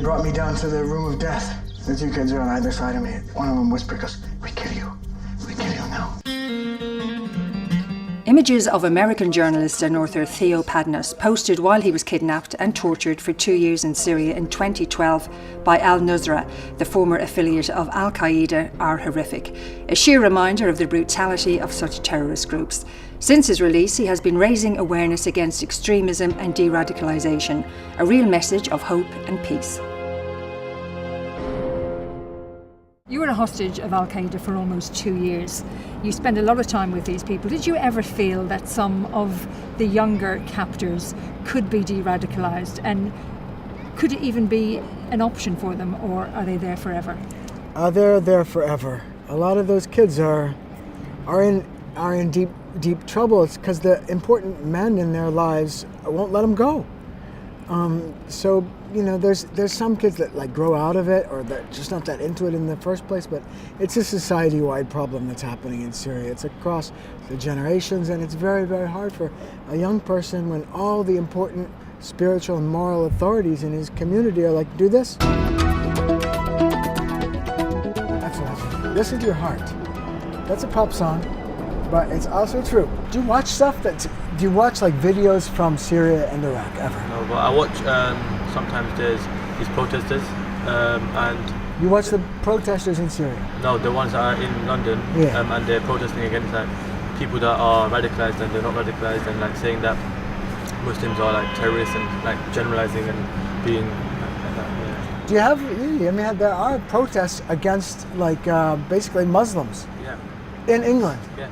brought me down to the room of death. The two kids are on either side of me. One of them whispered, goes, "We kill you. We kill you now." Images of American journalist and author Theo Padnos, posted while he was kidnapped and tortured for 2 years in Syria in 2012 by al-Nusra, the former affiliate of al-Qaeda, are horrific. A sheer reminder of the brutality of such terrorist groups. Since his release, he has been raising awareness against extremism and de-radicalisation, a real message of hope and peace. You were a hostage of al-Qaeda for almost 2 years. You spend a lot of time with these people. Did you ever feel that some of the younger captors could be de-radicalised, and could it even be an option for them, or are they there forever? They're there forever. A lot of those kids are in deep trouble. It's because the important men in their lives won't let them go. So you know, there's some kids that like grow out of it, or they're just not that into it in the first place. But it's a society-wide problem that's happening in Syria. It's across the generations, and it's very, very hard for a young person when all the important spiritual and moral authorities in his community are like, do this. That's what I think. Listen to your heart. That's a pop song, but it's also true. Do you watch stuff do you watch like videos from Syria and Iraq ever? No, but I watch, sometimes there's these protesters, and... You watch the protesters in Syria? No, the ones that are in London, yeah. And they're protesting against like people that are radicalised and they're not radicalised, and like saying that Muslims are like terrorists and like generalising and being like that, yeah. Do you have, I mean, there are protests against like basically Muslims. Yeah. In England. Yeah.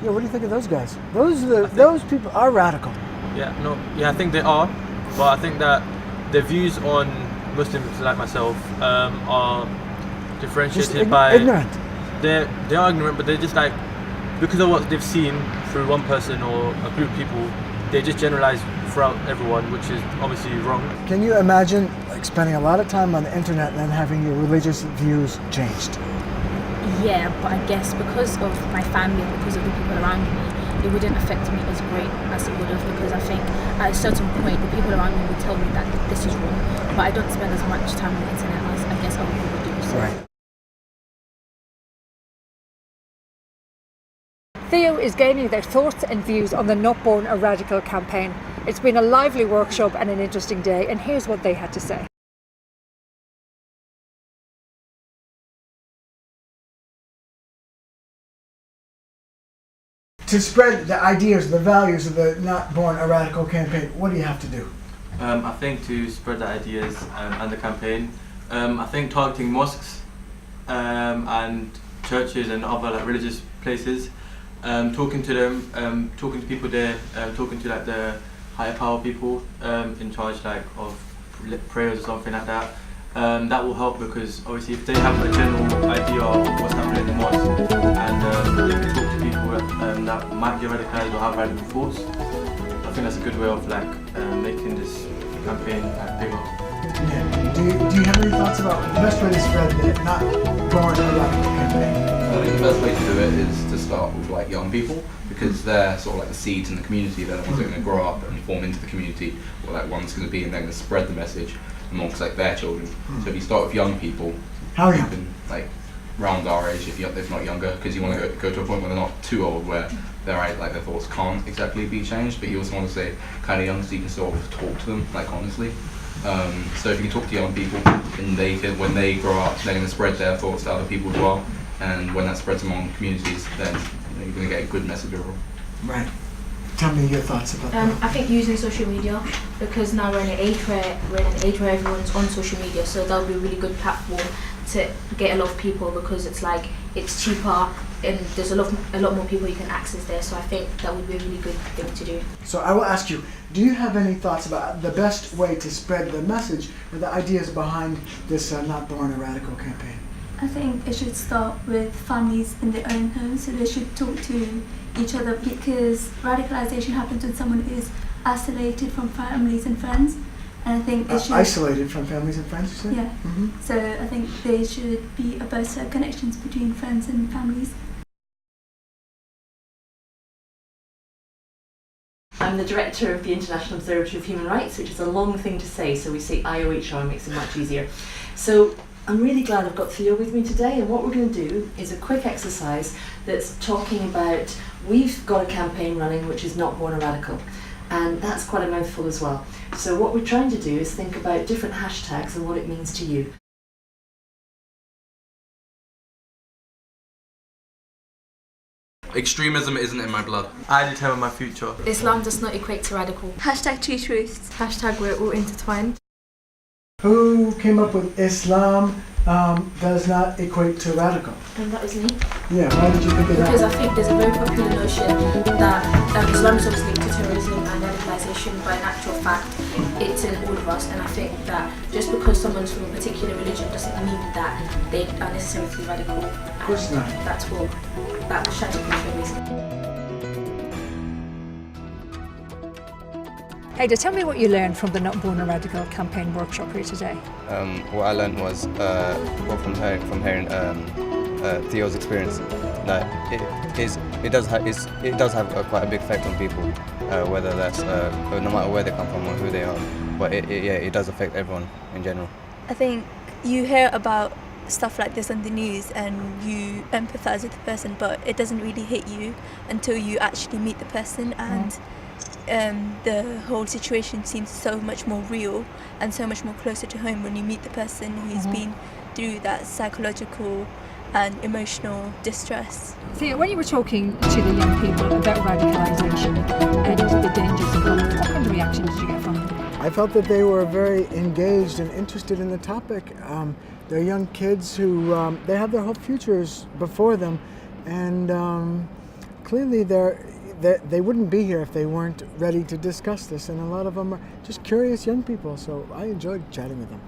Yeah, what do you think of those guys? Those people are radical. I think they are, but I think that their views on Muslims like myself are differentiated by ignorant. They are ignorant, but they're just like, because of what they've seen through one person or a group of people, they just generalize throughout everyone, which is obviously wrong. Can you imagine like spending a lot of time on the internet and then having your religious views changed? Yeah, but I guess because of my family and because of the people around me, it wouldn't affect me as great as it would have, because I think at a certain point the people around me would tell me that this is wrong, but I don't spend as much time on the internet as I guess other people do. So. Right. Theo is gaining their thoughts and views on the Not Born a Radical campaign. It's been a lively workshop and an interesting day, and here's what they had to say. To spread the ideas, the values of the Not Born a Radical campaign, what do you have to do? I think to spread the ideas and the campaign, I think targeting mosques and churches and other like religious places, talking to them, talking to people there, talking to like the higher power people in charge like of prayers or something like that. That will help, because obviously if they have a general idea of what's happening in the mosque, and they can talk to people that might get radicalised or have radical thoughts, I think that's a good way of like making this campaign like bigger. Yeah. Do you have any thoughts about the best way to spread the Not Born a Radical campaign? I think the best way to do it is to start with like young people, because they're sort of like the seeds in the community. They're the ones that are going to grow up and form into the community, or like one's going to be, and they're going to spread the message amongst like their children. So if you start with young people, how young? You can, like around our age, if not younger, because you want to go to a point where they're not too old, where their thoughts can't exactly be changed, but you also want to say kind of young, so you can sort of talk to them like honestly. So if you can talk to young people, and they can, when they grow up, they're going to spread their thoughts to other people as well, and when that spreads among communities, then you're going to get a good message overall. Right. Tell me your thoughts about that. I think using social media, because now we're in an age where everyone's on social media, so that'll be a really good platform to get a lot of people, because it's like it's cheaper and there's a lot more people you can access there. So I think that would be a really good thing to do. So I will ask you, do you have any thoughts about the best way to spread the message or the ideas behind this Not Born a Radical campaign? I think it should start with families in their own homes, so they should talk to each other, because radicalisation happens when someone is isolated from families and friends, and I think it should... Isolated from families and friends, you said? Yeah. Mm-hmm. So I think there should be a better connections between friends and families. I'm the director of the International Observatory of Human Rights, which is a long thing to say, so we say IOHR, makes it much easier. So I'm really glad I've got Theo with me today, and what we're going to do is a quick exercise that's talking about, we've got a campaign running which is Not Born a Radical, and that's quite a mouthful as well. So what we're trying to do is think about different hashtags and what it means to you. Extremism isn't in my blood. I determine my future. Islam does not equate to radical. Hashtag two truths. Hashtag we're all intertwined. Who came up with Islam does not equate to radical? And that was me. Yeah, why did you think of that? Because I think there's a very popular notion that Islam is obviously linked to terrorism and radicalisation, but in actual fact, it's in all of us. And I think that just because someone's from a particular religion doesn't mean that they are necessarily radical. Of course not. That's what that shattered my reason. Ada, tell me what you learned from the Not Born a Radical campaign workshop here today. What I learned was, from hearing Theo's experience, that it does have quite a big effect on people, whether that's no matter where they come from or who they are. But it does affect everyone in general. I think you hear about stuff like this on the news and you empathise with the person, but it doesn't really hit you until you actually meet the person, and the whole situation seems so much more real and so much more closer to home when you meet the person who's been through that psychological and emotional distress. Theo, when you were talking to the young people about radicalisation and the dangers involved, what kind of reaction did you get from them? I felt that they were very engaged and interested in the topic. They're young kids who they have their whole futures before them, and clearly they wouldn't be here if they weren't ready to discuss this, and a lot of them are just curious young people, so I enjoyed chatting with them.